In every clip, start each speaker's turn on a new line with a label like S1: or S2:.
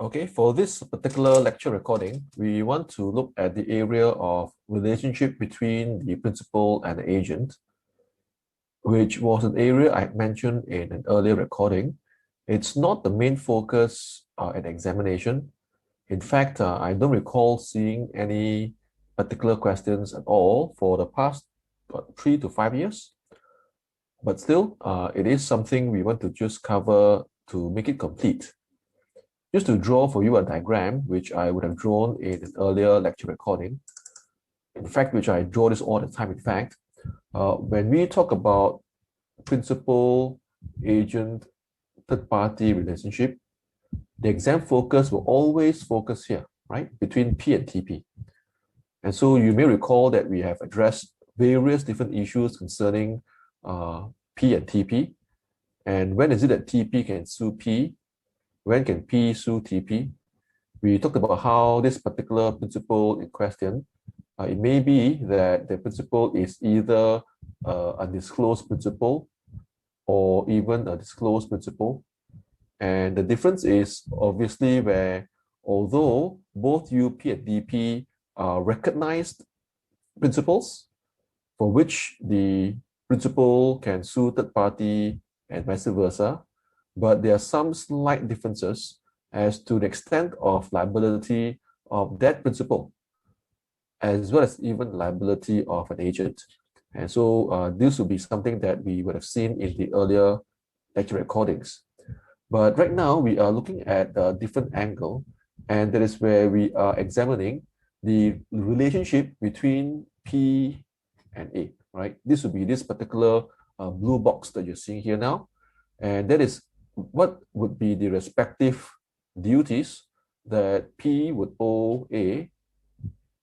S1: Okay, for this particular lecture recording, we want to look at the area of relationship between the principal and the agent, which was an area I mentioned in an earlier recording. It's not the main focus at examination. In fact, I don't recall seeing any particular questions at all for the past 3 to 5 years. But still, it is something we want to just cover to make it complete. Just to draw for you a diagram, which I would have drawn in an earlier lecture recording, in fact, which I draw this all the time, in fact, when we talk about principal, agent, third-party relationship, the exam focus will always focus here, right, between P and TP. And so you may recall that we have addressed various different issues concerning P and TP. And when is it that TP can sue P? When can P sue TP? We talked about how this particular principle in question, it may be that the principle is either a undisclosed principle or even a disclosed principle. And the difference is obviously where, although both UP and DP are recognized principles for which the principal can sue third party and vice versa, but there are some slight differences as to the extent of liability of that principal, as well as even liability of an agent. And so this would be something that we would have seen in the earlier lecture recordings. But right now we are looking at a different angle, and that is where we are examining the relationship between P and A, right? This would be this particular blue box that you're seeing here now. And that is what would be the respective duties that P would owe A,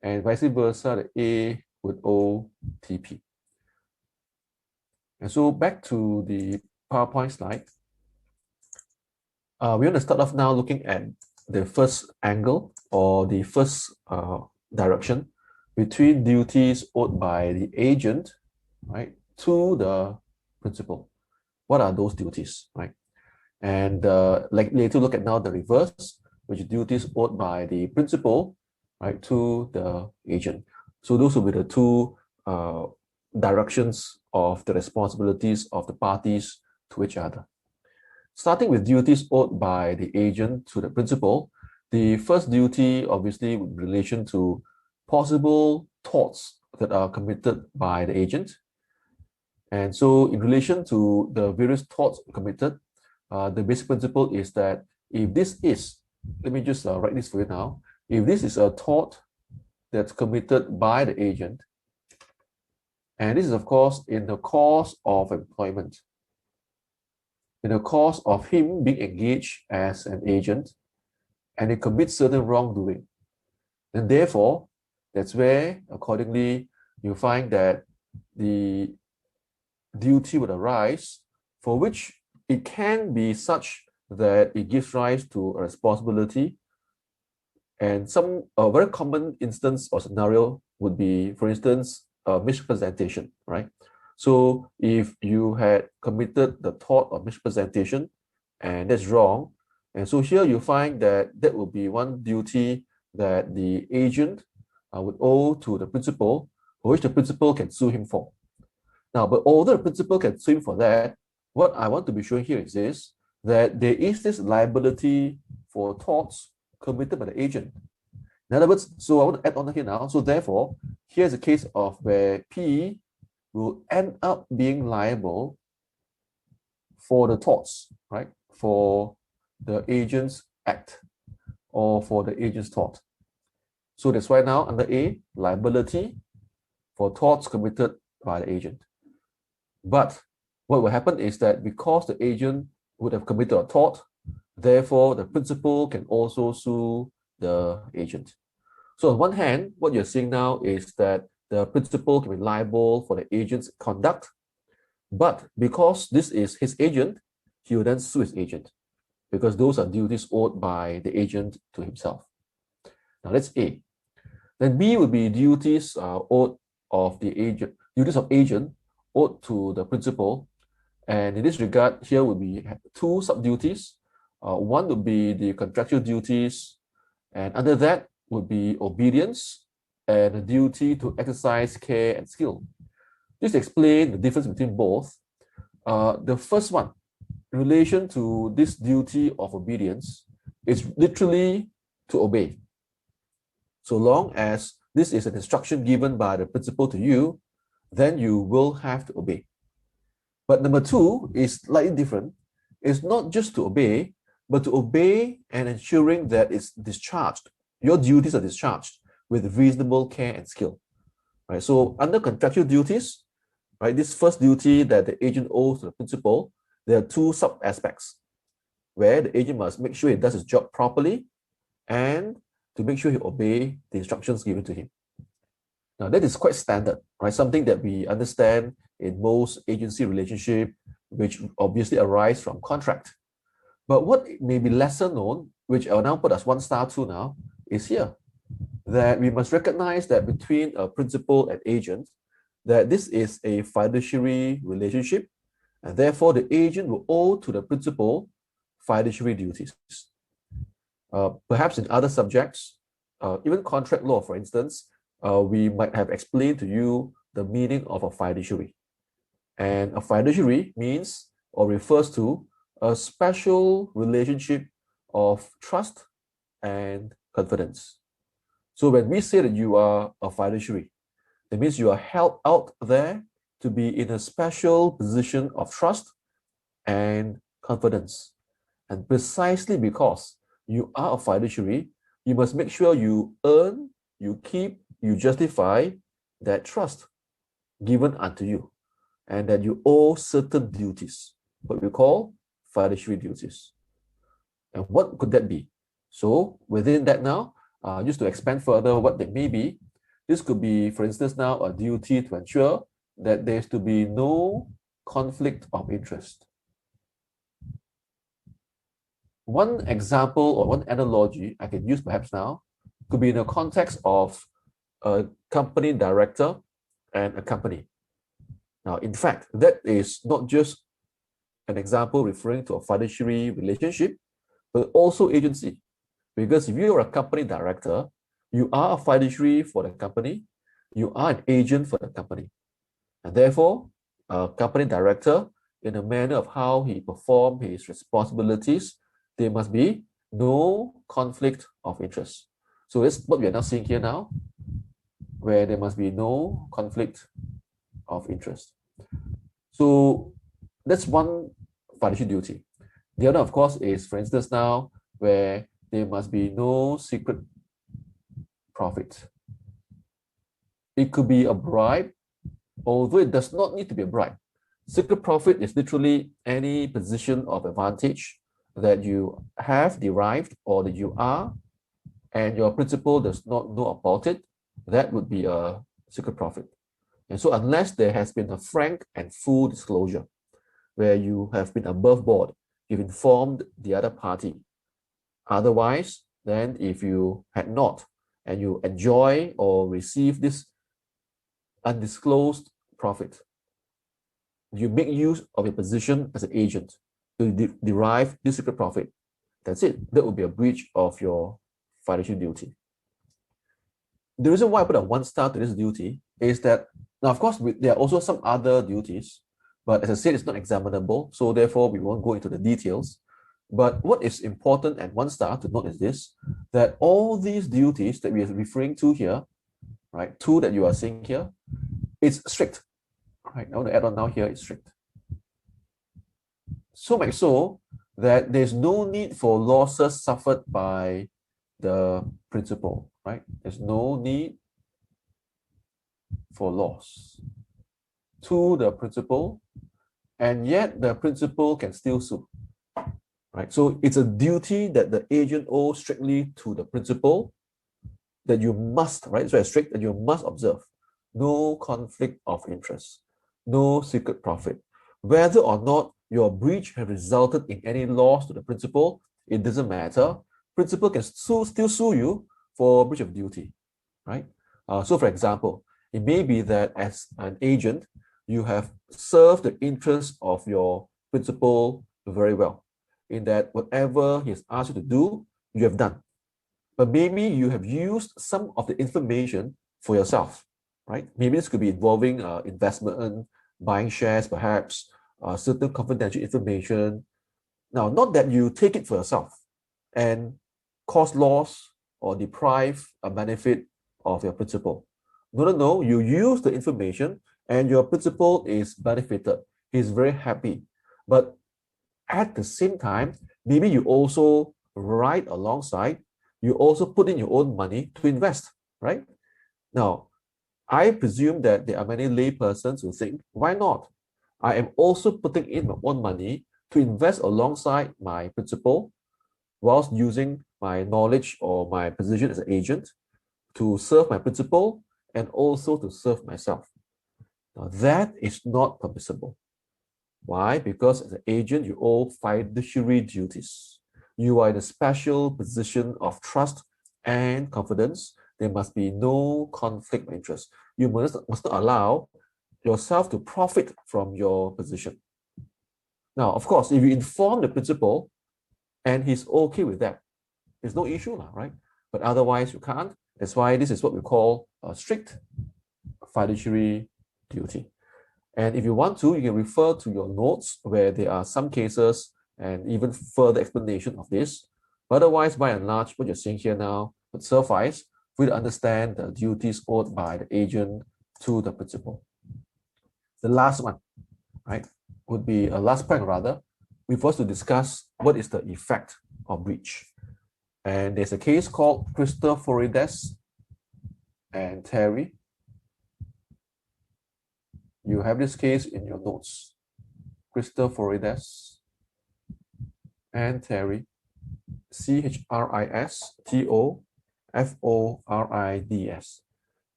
S1: and vice versa, that A would owe TP. And so back to the PowerPoint slide. We're going to start off now looking at the first angle or the first direction between duties owed by the agent, right, to the principal. What are those duties, right? And like later look at now the reverse, which is duties owed by the principal, right, to the agent. So those will be the two directions of the responsibilities of the parties to each other. Starting with duties owed by the agent to the principal, the first duty obviously in relation to possible torts that are committed by the agent. And so in relation to the various torts committed, the basic principle is that if this is, let me just write this for you now, if this is a tort that's committed by the agent, and this is of course in the course of employment, in the course of him being engaged as an agent, and he commits certain wrongdoing, and therefore that's where accordingly you find that the duty would arise, for which it can be such that it gives rise to a responsibility. And a very common instance or scenario would be, for instance, misrepresentation, right? So if you had committed the tort of misrepresentation, and that's wrong, and so here you find that that will be one duty that the agent would owe to the principal, for which the principal can sue him for. Now, but although the principal can sue him for that, what I want to be showing here is this, that there is this liability for torts committed by the agent. In other words, so I want to add on here now. So therefore, here's a case of where P will end up being liable for the torts, right? For the agent's act or for the agent's tort. So that's why now under A, liability for torts committed by the agent. But what will happen is that because the agent would have committed a tort, therefore the principal can also sue the agent. So on one hand, what you're seeing now is that the principal can be liable for the agent's conduct, but because this is his agent, he will then sue his agent, because those are duties owed by the agent to himself. Now that's A. Then B would be duties owed of the agent, duties of agent owed to the principal. And in this regard, here would be two sub-duties. One would be the contractual duties, and under that would be obedience and a duty to exercise care and skill. Just to explain the difference between both. The first one, in relation to this duty of obedience, is literally to obey. So long as this is an instruction given by the principal to you, then you will have to obey. But number two is slightly different. It's not just to obey, but to obey and ensuring that it's discharged. Your duties are discharged with reasonable care and skill. Right? So under contractual duties, right, this first duty that the agent owes to the principal, there are two sub-aspects where the agent must make sure he does his job properly and to make sure he obeys the instructions given to him. Now, that is quite standard, right? Something that we understand in most agency relationship, which obviously arise from contract. But what may be lesser known, which I'll now put as 1 star 2 now, is here, that we must recognize that between a principal and agent, that this is a fiduciary relationship, and therefore the agent will owe to the principal fiduciary duties. Perhaps in other subjects, even contract law, for instance, we might have explained to you the meaning of a fiduciary. And a fiduciary means or refers to a special relationship of trust and confidence. So when we say that you are a fiduciary, that means you are held out there to be in a special position of trust and confidence. And precisely because you are a fiduciary, you must make sure you earn, you keep, you justify that trust given unto you, and that you owe certain duties, what we call fiduciary duties. And what could that be? So within that now, just to expand further what they may be, this could be, for instance, now a duty to ensure that there's to be no conflict of interest. One example or one analogy I can use perhaps now could be in the context of a company director and a company. Now, in fact, that is not just an example referring to a fiduciary relationship, but also agency. Because if you are a company director, you are a fiduciary for the company, you are an agent for the company. And therefore, a company director, in a manner of how he performs his responsibilities, there must be no conflict of interest. So that's what we are now seeing here now, where there must be no conflict of interest. So that's one fiduciary duty. The other, of course, is, for instance, now where there must be no secret profit. It could be a bribe, although it does not need to be a bribe. Secret profit is literally any position of advantage that you have derived or that you are, and your principal does not know about it. That would be a secret profit. And so unless there has been a frank and full disclosure, where you have been above board, you've informed the other party. Otherwise, then if you had not, and you enjoy or receive this undisclosed profit, you make use of your position as an agent to derive this secret profit. That's it. That would be a breach of your fiduciary duty. The reason why I put a 1 star to this duty is that, now of course, there are also some other duties, but as I said, it's not examinable, so therefore we won't go into the details. But what is important and 1 star to note is this, that all these duties that we are referring to here, right, two that you are seeing here, it's strict. Right, I want to add on now here, it's strict. So much so that there's no need for losses suffered by the principal, right? There's no need for loss to the principal, and yet the principal can still sue, right? So it's a duty that the agent owes strictly to the principal that you must, right? It's very strict that you must observe. No conflict of interest, no secret profit. Whether or not your breach has resulted in any loss to the principal, it doesn't matter. Principal can still sue you for breach of duty, right? So for example, it may be that as an agent, you have served the interests of your principal very well. in that whatever he has asked you to do, you have done. But maybe you have used some of the information for yourself, right? Maybe this could be involving investment, buying shares, perhaps certain confidential information. Now, not that you take it for yourself and cause loss or deprive a benefit of your principal. No, no, no. You use the information and your principal is benefited. He's very happy. But at the same time, maybe you also ride alongside, you also put in your own money to invest, right? Now, I presume that there are many laypersons who think, why not? I am also putting in my own money to invest alongside my principal whilst using my knowledge or my position as an agent to serve my principal and also to serve myself. Now, that is not permissible. Why? Because as an agent, you owe fiduciary duties. You are in a special position of trust and confidence. There must be no conflict of interest. You must not allow yourself to profit from your position. Now, of course, if you inform the principal and he's okay with that, there's no issue, right? But otherwise, you can't. That's why this is what we call a strict fiduciary duty. And if you want to, you can refer to your notes where there are some cases and even further explanation of this. But otherwise, by and large, what you're seeing here now would suffice for you to understand the duties owed by the agent to the principal. The last one, right, would be a last point rather. We first to discuss what is the effect of breach. And there's a case called Christophorides and Terry. You have this case in your notes. Christophorides and Terry, Christophorids.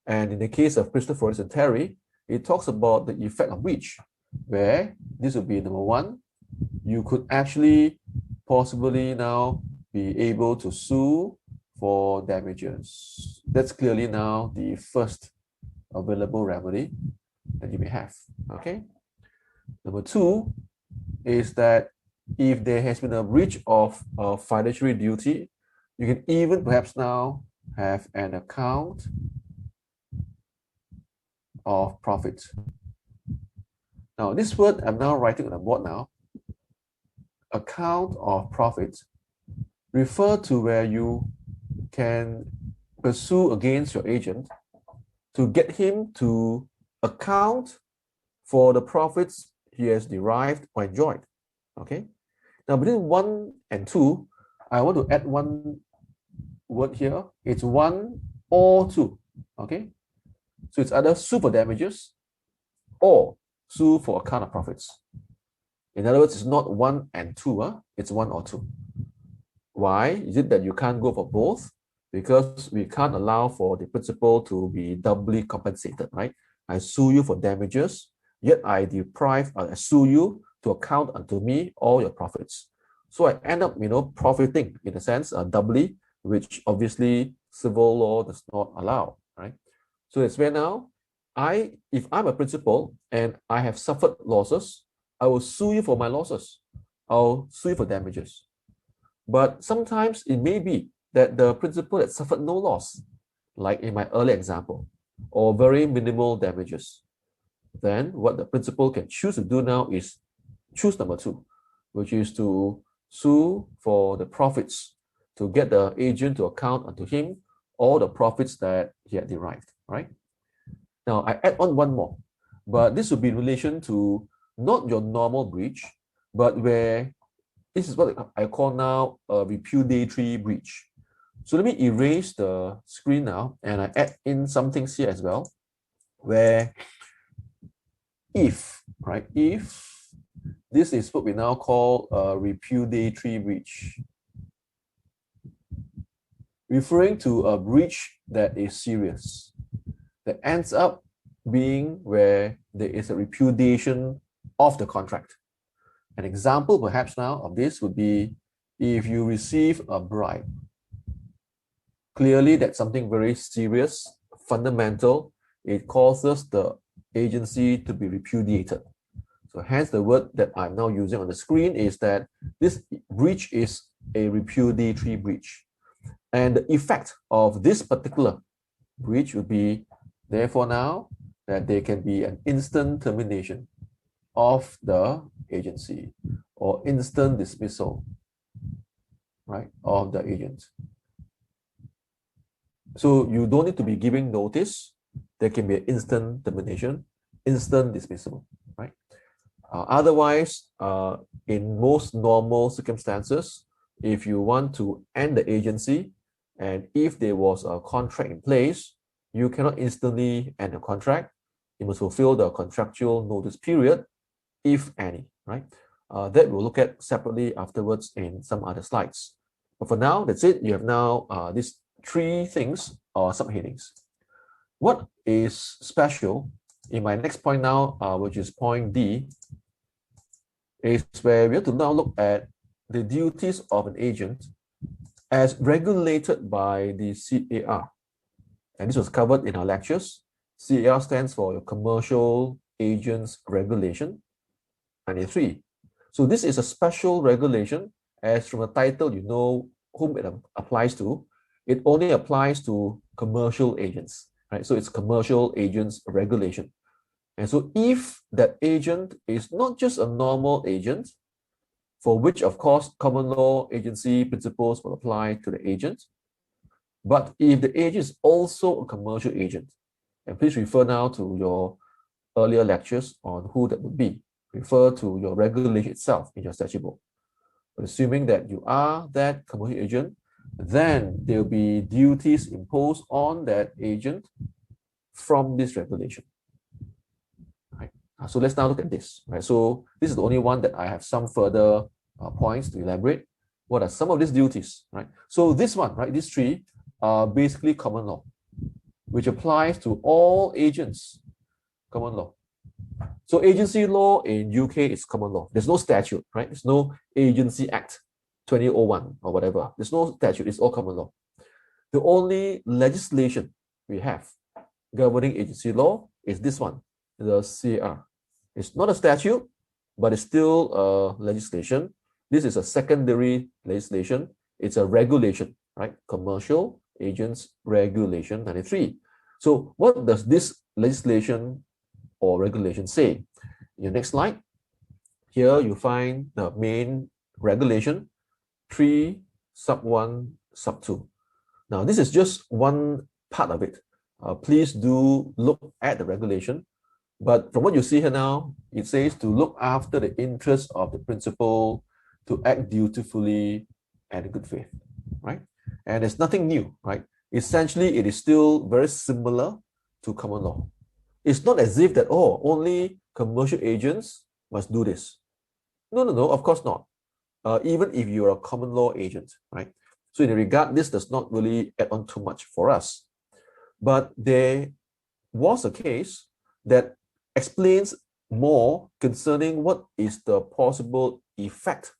S1: And in the case of Christophorides and Terry, it talks about the effect of breach, where this would be number one, you could actually possibly now be able to sue for damages. That's clearly now the first available remedy that you may have, okay? Number two is that if there has been a breach of a fiduciary duty, you can even perhaps now have an account of profit. Now, this word I'm now writing on the board now, account of profit, refer to where you can pursue against your agent to get him to account for the profits he has derived or enjoyed. Okay. Now, between 1 and 2, I want to add one word here. It's 1 or 2. Okay. So it's either sue for damages or sue for account of profits. In other words, it's not 1 and 2, it's 1 or 2. Why is it that you can't go for both? Because we can't allow for the principal to be doubly compensated, right? I sue you for damages, yet I sue you to account unto me all your profits. So I end up, profiting in a sense doubly, which obviously civil law does not allow, right? So it's where now, if I'm a principal and I have suffered losses, I will sue you for my losses. I'll sue you for damages. But sometimes it may be that the principal had suffered no loss, like in my earlier example, or very minimal damages. Then what the principal can choose to do now is choose number 2, which is to sue for the profits, to get the agent to account unto him all the profits that he had derived, right? Now, I add on one more, but this would be in relation to not your normal breach, but where this is what I call now a repudiatory breach. So let me erase the screen now, and I add in some things here as well, where if this is what we now call a repudiatory breach, referring to a breach that is serious, that ends up being where there is a repudiation of the contract. An example perhaps now of this would be if you receive a bribe. Clearly that's something very serious, fundamental. It causes the agency to be repudiated. So hence the word that I'm now using on the screen is that this breach is a repudiatory breach. And the effect of this particular breach would be, therefore now, that there can be an instant termination of the agency or instant dismissal, right, of the agent. So you don't need to be giving notice. There can be an instant termination, instant dismissal, right? Otherwise, in most normal circumstances, if you want to end the agency, and if there was a contract in place, you cannot instantly end the contract. You must fulfill the contractual notice period, if any, right? That we'll look at separately afterwards in some other slides. But for now, that's it. You have now these three things or subheadings. What is special in my next point now, which is point D, is where we have to now look at the duties of an agent as regulated by the CAR. And this was covered in our lectures. CAR stands for Commercial Agents Regulation 93. So this is a special regulation, as from the title you know whom it applies to. It only applies to commercial agents, right? So it's Commercial Agents Regulation. And so if that agent is not just a normal agent, for which of course common law agency principles will apply to the agent, but if the agent is also a commercial agent, and please refer now to your earlier lectures on who that would be. Refer to your regulation itself in your statute book. But assuming that you are that commercial agent, then there will be duties imposed on that agent from this regulation. Right. So let's now look at this. Right. So this is the only one that I have some further points to elaborate. What are some of these duties? Right. So this one, right, these three are basically common law, which applies to all agents. Common law. So agency law in UK is common law. There's no statute, right? There's no Agency Act 2001 or whatever. There's no statute. It's all common law. The only legislation we have governing agency law is this one, the CAR. It's not a statute, but it's still a legislation. This is a secondary legislation. It's a regulation, right? Commercial Agents Regulation 93. So what does this legislation or regulation say? In your next slide, here you find the main regulation 3 sub 1 sub 2. Now this is just one part of it. Please do look at the regulation, but from what you see here now, it says to look after the interests of the principal, to act dutifully and in good faith, right? And it's nothing new, right? Essentially, it is still very similar to common law. It's not as if that, oh, only commercial agents must do this. No, of course not. Even if you're a common law agent, right? So in the regard, this does not really add on too much for us. But there was a case that explains more concerning what is the possible effect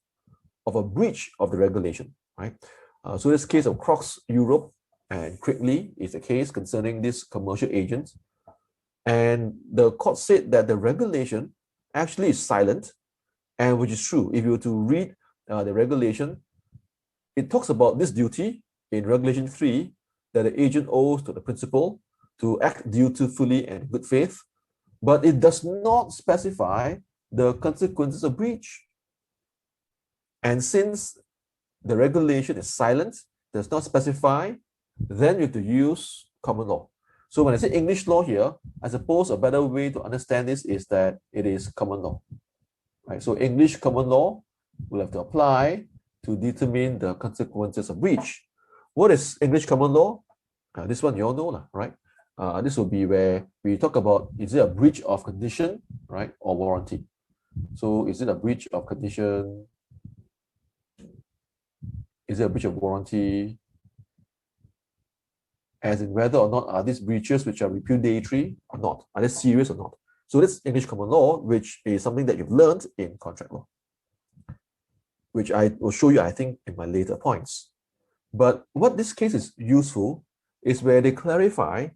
S1: of a breach of the regulation, right? So this case of Crocs Europe and Quickly is a case concerning this commercial agent. And the court said that the regulation actually is silent, and which is true. If you were to read the regulation, it talks about this duty in Regulation 3 that the agent owes to the principal to act dutifully and in good faith, but it does not specify the consequences of breach. And since the regulation is silent, does not specify, then you have to use common law. So when I say English law here, I suppose a better way to understand this is that it is common law, right? So English common law will have to apply to determine the consequences of breach. What is English common law? This one you all know, right? This will be where we talk about, is it a breach of condition, right, or warranty? So is it a breach of condition? Is it a breach of warranty? As in whether or not are these breaches which are repudiatory or not? Are they serious or not? So this English common law, which is something that you've learned in contract law, which I will show you, I think, in my later points. But what this case is useful is where they clarify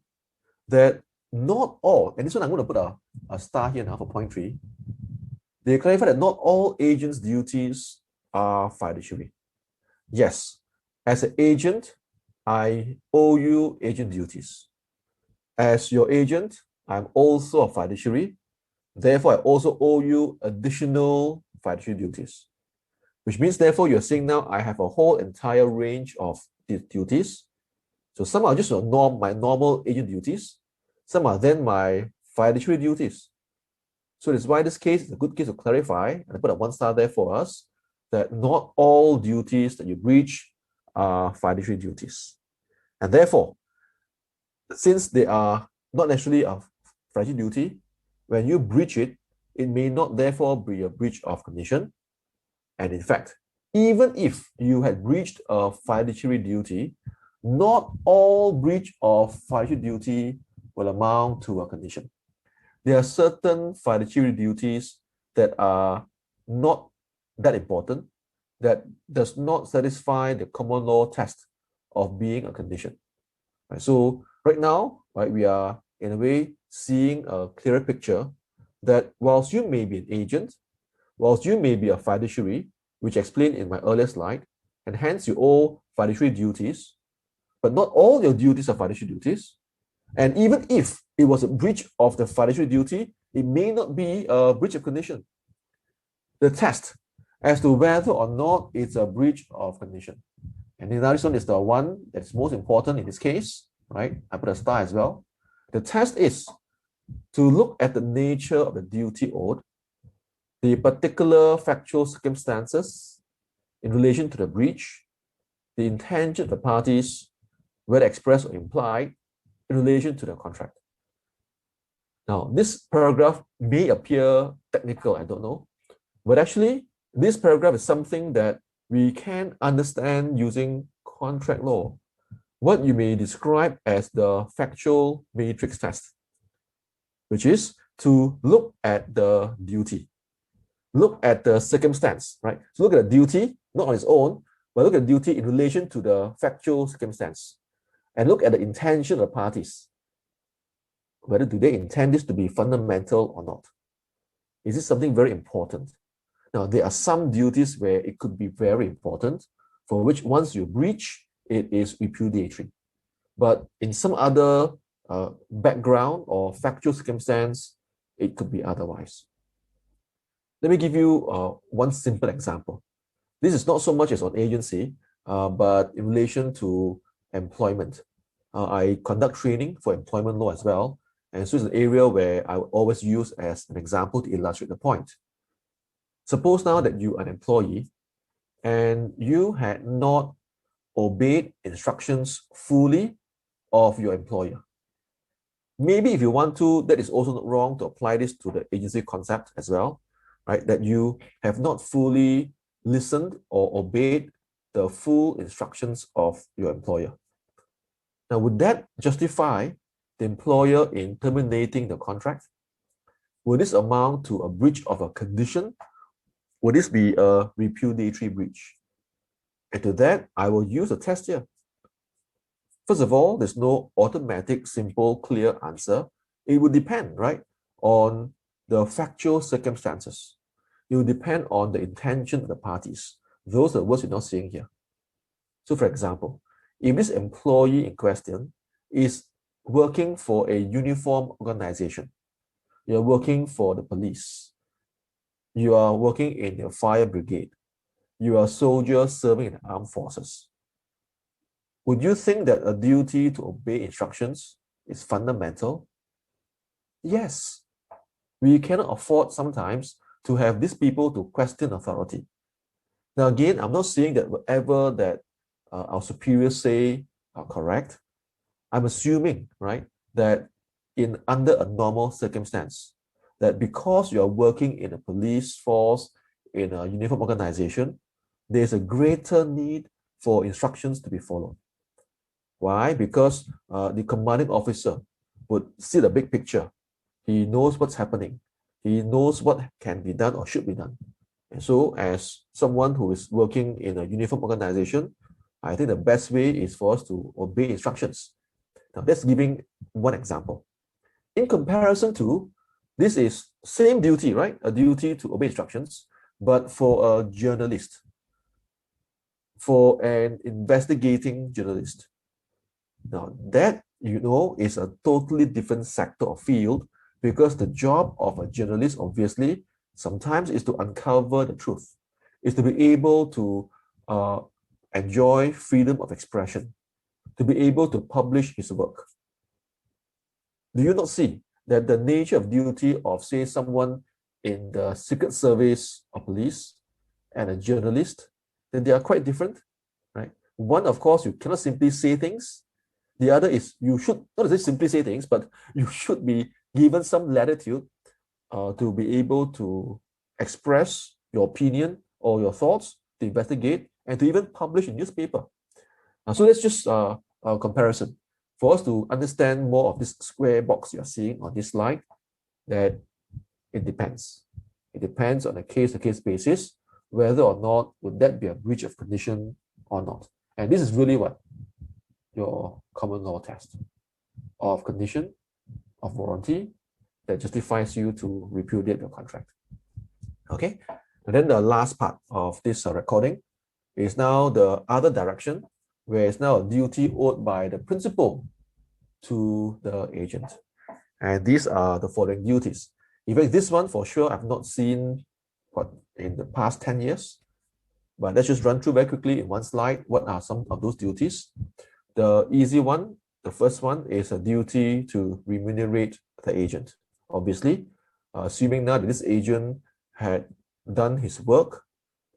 S1: that not all, and this one I'm going to put a star here now for point 3, They clarify that not all agents' duties are fiduciary. Yes, as an agent, I owe you agent duties. As your agent, I'm also a fiduciary. Therefore, I also owe you additional fiduciary duties, which means, therefore, you're saying now I have a whole entire range of duties. So some are just my normal agent duties. Some are then my fiduciary duties. So that's why this case is a good case to clarify, and I put a 1 star there for us, that not all duties that you breach are fiduciary duties. And therefore, since they are not necessarily a fiduciary duty, when you breach it, it may not therefore be a breach of condition. And in fact, even if you had breached a fiduciary duty, not all breach of fiduciary duty will amount to a condition. There are certain fiduciary duties that are not that important, that does not satisfy the common law test of being a condition. Right? So right now, right, we are in a way seeing a clearer picture that whilst you may be an agent, whilst you may be a fiduciary, which I explained in my earlier slide, and hence you owe fiduciary duties, but not all your duties are fiduciary duties. And even if it was a breach of the fiduciary duty, it may not be a breach of condition. The test as to whether or not it's a breach of condition. And the last one is the one that's most important in this case, right? I put a star as well. The test is to look at the nature of the duty owed, the particular factual circumstances in relation to the breach, the intention of the parties, whether expressed or implied, in relation to the contract. Now, this paragraph may appear technical, I don't know, but actually, this paragraph is something that we can understand using contract law, what you may describe as the factual matrix test, which is to look at the duty, look at the circumstance, right? So look at the duty, not on its own, but look at the duty in relation to the factual circumstance, and look at the intention of the parties. Whether do they intend this to be fundamental or not? Is this something very important? Now, there are some duties where it could be very important, for which once you breach, it is repudiatory. But in some other background or factual circumstance, it could be otherwise. Let me give you one simple example. This is not so much as on agency, but in relation to employment. I conduct training for employment law as well, and so it's an area where I will always use as an example to illustrate the point. Suppose now that you are an employee and you had not obeyed instructions fully of your employer. Maybe if you want to, that is also not wrong to apply this to the agency concept as well, right? That you have not fully listened or obeyed the full instructions of your employer. Now, would that justify the employer in terminating the contract? Will this amount to a breach of a condition? Will this be a repudiatory breach? And to that, I will use a test here. First of all, there's no automatic, simple, clear answer. It would depend, right, on the factual circumstances. It will depend on the intention of the parties. Those are the words you're not seeing here. So, for example, if this employee in question is working for a uniform organization, you're working for the police, you are working in the fire brigade, you are a soldier serving in the armed forces, would you think that a duty to obey instructions is fundamental? Yes. We cannot afford sometimes to have these people to question authority. Now, again, I'm not saying that whatever that our superiors say are correct. I'm assuming, right, that under a normal circumstance, that because you are working in a police force, in a uniform organization, there's a greater need for instructions to be followed. Why? Because the commanding officer would see the big picture. He knows what's happening. He knows what can be done or should be done. And so as someone who is working in a uniform organization, I think the best way is for us to obey instructions. Now, that's giving one example. In comparison to This is same duty, right? A duty to obey instructions, but for a journalist, for an investigating journalist. Now, that, is a totally different sector or field, because the job of a journalist, obviously, sometimes is to uncover the truth, is to be able to enjoy freedom of expression, to be able to publish his work. Do you not see that the nature of duty of, say, someone in the Secret Service or police and a journalist, then they are quite different, right? One, of course, you cannot simply say things. The other is you should not just simply say things, but you should be given some latitude to be able to express your opinion or your thoughts, to investigate, and to even publish in newspaper. So that's just a comparison. For us to understand more of this square box you're seeing on this slide, that it depends. It depends on a case-to-case basis, whether or not would that be a breach of condition or not. And this is really what your common law test of condition, of warranty, that justifies you to repudiate your contract. Okay, and then the last part of this recording is now the other direction, where it's now a duty owed by the principal to the agent. And these are the following duties. In fact, this one for sure I've not seen in the past 10 years, but let's just run through very quickly in one slide what are some of those duties. The easy one, the first one, is a duty to remunerate the agent. Obviously, assuming now that this agent had done his work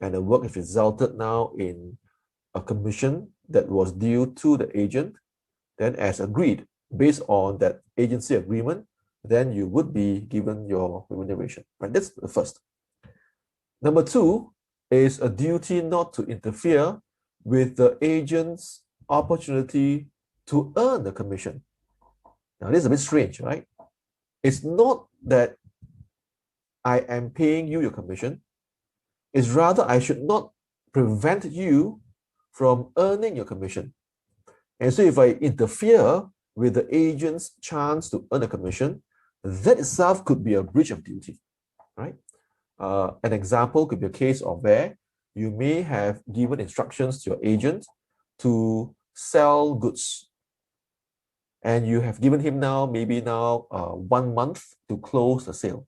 S1: and the work has resulted now in a commission that was due to the agent, then as agreed, based on that agency agreement, then you would be given your remuneration, right? That's the first. Number two is a duty not to interfere with the agent's opportunity to earn the commission. Now, this is a bit strange, right? It's not that I am paying you your commission. It's rather I should not prevent you from earning your commission. And so if I interfere with the agent's chance to earn a commission, that itself could be a breach of duty, right? An example could be a case of where you may have given instructions to your agent to sell goods, and you have given him maybe 1 month to close the sale.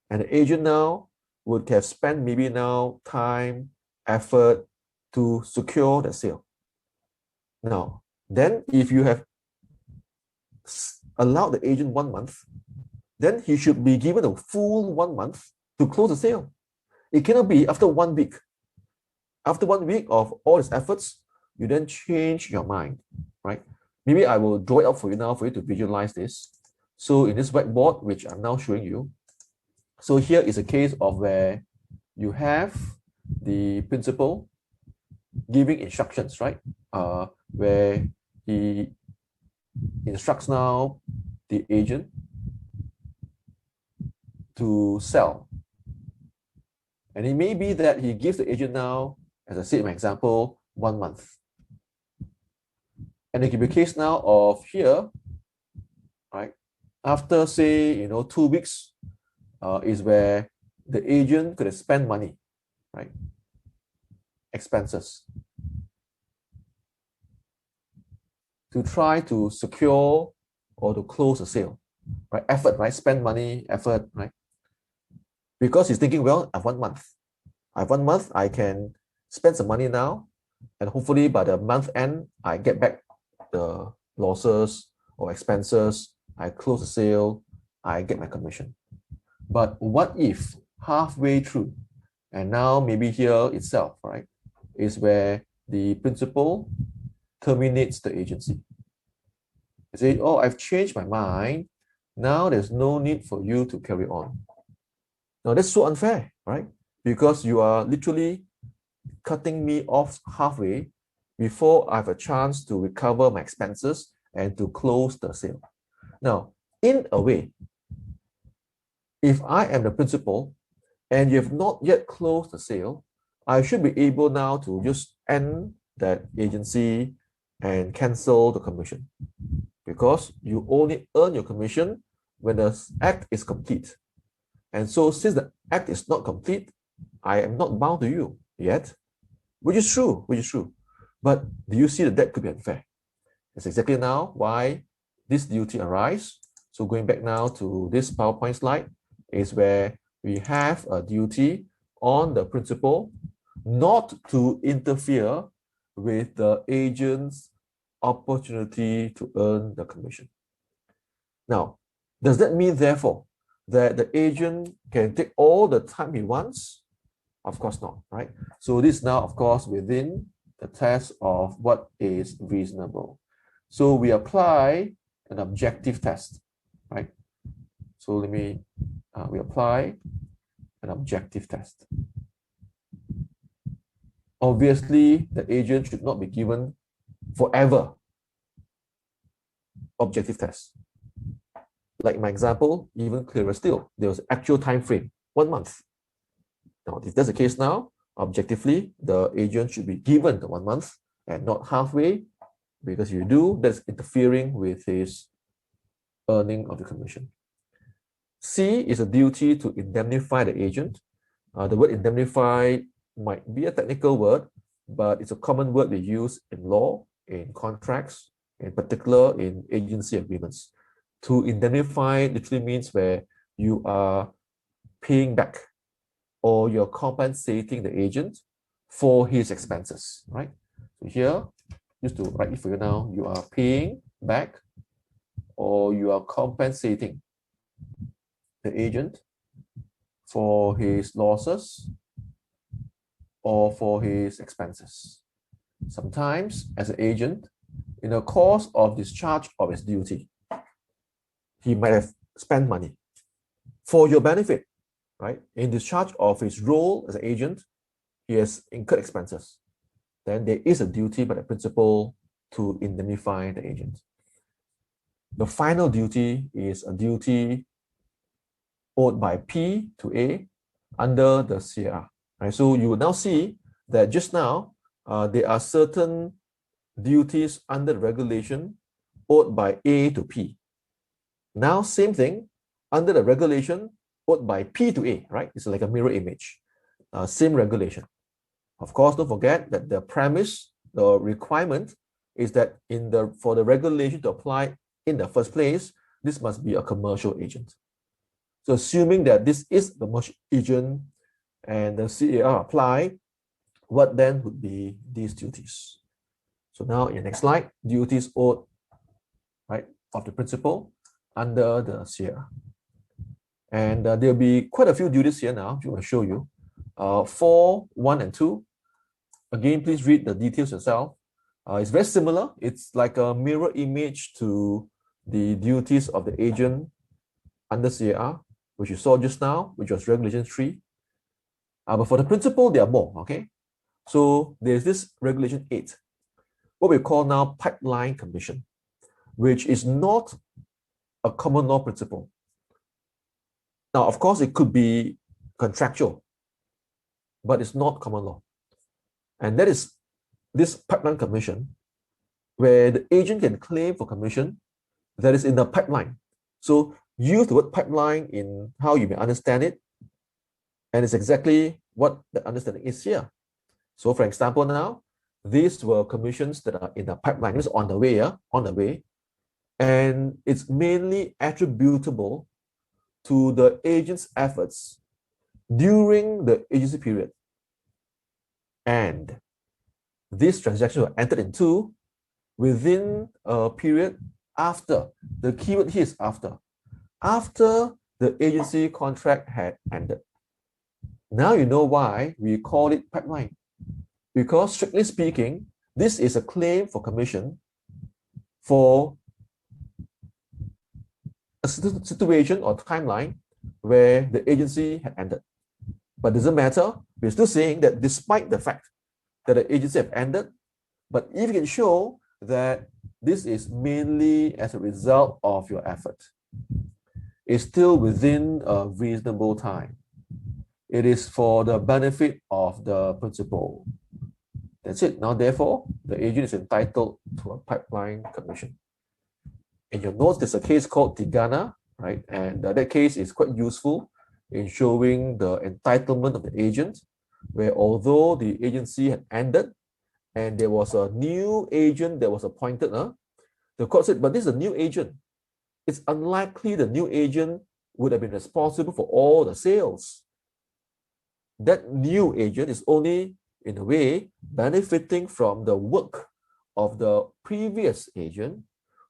S1: And the agent now would have spent maybe time, effort to secure the sale. Now, then if you have allowed the agent 1 month, then he should be given a full 1 month to close the sale. It cannot be after 1 week. After 1 week of all his efforts, you then change your mind, right? Maybe I will draw it up for you now for you to visualize this. So in this whiteboard, which I'm now showing you, so here is a case of where you have the principal giving instructions, right? Where he instructs now the agent to sell. And it may be that he gives the agent now, as I said in my example, 1 month. And it could be a case now of here, right? After, say, 2 weeks, is where the agent could have spent money, right? Expenses, to try to secure or to close the sale, right? Effort, right? Spend money, effort, right? Because he's thinking, well, I have 1 month. I have 1 month, I can spend some money now, and hopefully by the month end, I get back the losses or expenses, I close the sale, I get my commission. But what if halfway through, and now maybe here itself, right, is where the principal terminates the agency. They say, oh, I've changed my mind. Now there's no need for you to carry on. Now that's so unfair, right? Because you are literally cutting me off halfway before I have a chance to recover my expenses and to close the sale. Now, in a way, if I am the principal and you have not yet closed the sale, I should be able now to just end that agency and cancel the commission, because you only earn your commission when the act is complete. And so since the act is not complete, I am not bound to you yet, which is true, But do you see that that could be unfair? That's exactly now why this duty arises. So going back now to this PowerPoint slide is where we have a duty on the principal not to interfere with the agent's opportunity to earn the commission. Now, does that mean, therefore, that the agent can take all the time he wants? Of course not, right? So this is now, of course, within the test of what is reasonable. So we apply an objective test, right? So we apply an objective test. Obviously, the agent should not be given forever objective test. Like my example, even clearer still, there was actual time frame, 1 month. Now, if that's the case now, objectively, the agent should be given the 1 month and not halfway, because if you do, that's interfering with his earning of the commission. C is a duty to indemnify the agent. The word indemnify might be a technical word, but it's a common word we use in law, in contracts, in particular in agency agreements. To indemnify literally means where you are paying back or you're compensating the agent for his expenses, right? So here, just to write it for you now, you are paying back or you are compensating the agent for his losses or for his expenses. Sometimes, as an agent, in the course of discharge of his duty, he might have spent money for your benefit, right? In discharge of his role as an agent, he has incurred expenses. Then there is a duty by the principal to indemnify the agent. The final duty is a duty owed by P to A under the CAR. Right? So you will now see that just now, there are certain duties under the regulation owed by A to P. Now, same thing, under the regulation owed by P to A, right? It's like a mirror image. Same regulation. Of course, don't forget that the premise, the requirement is that for the regulation to apply in the first place, this must be a commercial agent. So assuming that this is the commercial agent and the CAR apply, what then would be these duties? So now in the next slide, duties owed, right, of the principal under the CAR. And there'll be quite a few duties here now, I'm going to show you. 4, 1, and 2. Again, please read the details yourself. It's very similar. It's like a mirror image to the duties of the agent under CAR, which you saw just now, which was Regulation 3. But for the principal, there are more, okay? So there's this Regulation 8, what we call now pipeline commission, which is not a common law principle. Now, of course, it could be contractual, but it's not common law. And that is this pipeline commission, where the agent can claim for commission that is in the pipeline. So use the word pipeline in how you may understand it, and it's exactly what the understanding is here. So for example now, these were commissions that are in the pipeline, it's on the way, and it's mainly attributable to the agent's efforts during the agency period. And this transaction were entered into within a period after, the keyword here is after the agency contract had ended. Now you know why we call it pipeline. Because strictly speaking, this is a claim for commission for a situation or timeline where the agency had ended. But doesn't matter, we're still saying that despite the fact that the agency have ended, but if you can show that this is mainly as a result of your effort, it's still within a reasonable time. It is for the benefit of the principal. That's it. Now, therefore, the agent is entitled to a pipeline commission. In your notes, there's a case called Tigana, right? And that case is quite useful in showing the entitlement of the agent, where although the agency had ended and there was a new agent that was appointed, the court said, but this is a new agent. It's unlikely the new agent would have been responsible for all the sales. That new agent is only, in a way, benefiting from the work of the previous agent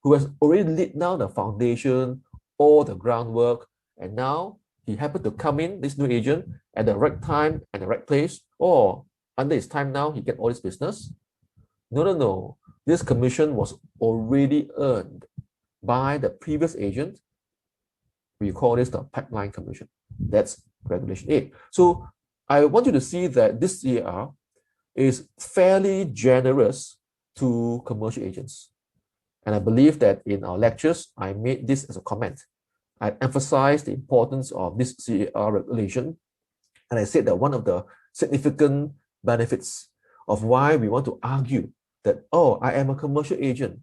S1: who has already laid down the foundation, all the groundwork, and now he happened to come in, this new agent, at the right time and the right place, or under his time now, he get all this business. No, no, no. This commission was already earned by the previous agent. We call this the pipeline commission. That's regulation 8. So I want you to see that this CAR is fairly generous to commercial agents. And I believe that in our lectures, I made this as a comment. I emphasized the importance of this CAR regulation. And I said that one of the significant benefits of why we want to argue that, oh, I am a commercial agent,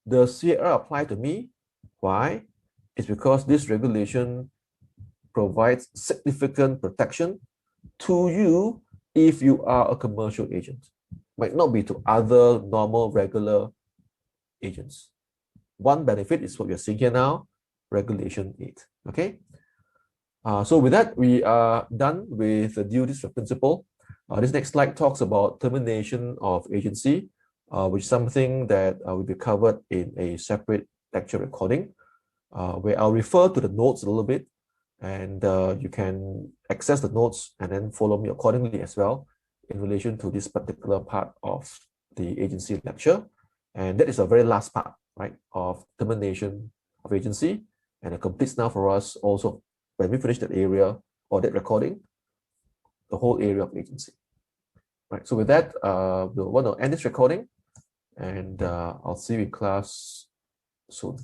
S1: the CAR apply to me. Why? It's because this regulation provides significant protection to you if you are a commercial agent. Might not be to other normal, regular agents. One benefit is what we are seeing here now, regulation 8. Okay. So with that, we are done with the due diligence principle. This next slide talks about termination of agency, which is something that will be covered in a separate lecture recording, where I'll refer to the notes a little bit, and you can access the notes and then follow me accordingly as well in relation to this particular part of the agency lecture. And that is the very last part, right, of termination of agency, and it completes now for us also when we finish that area or that recording, the whole area of agency. Right, so with that, we'll want to end this recording, and I'll see you in class soon.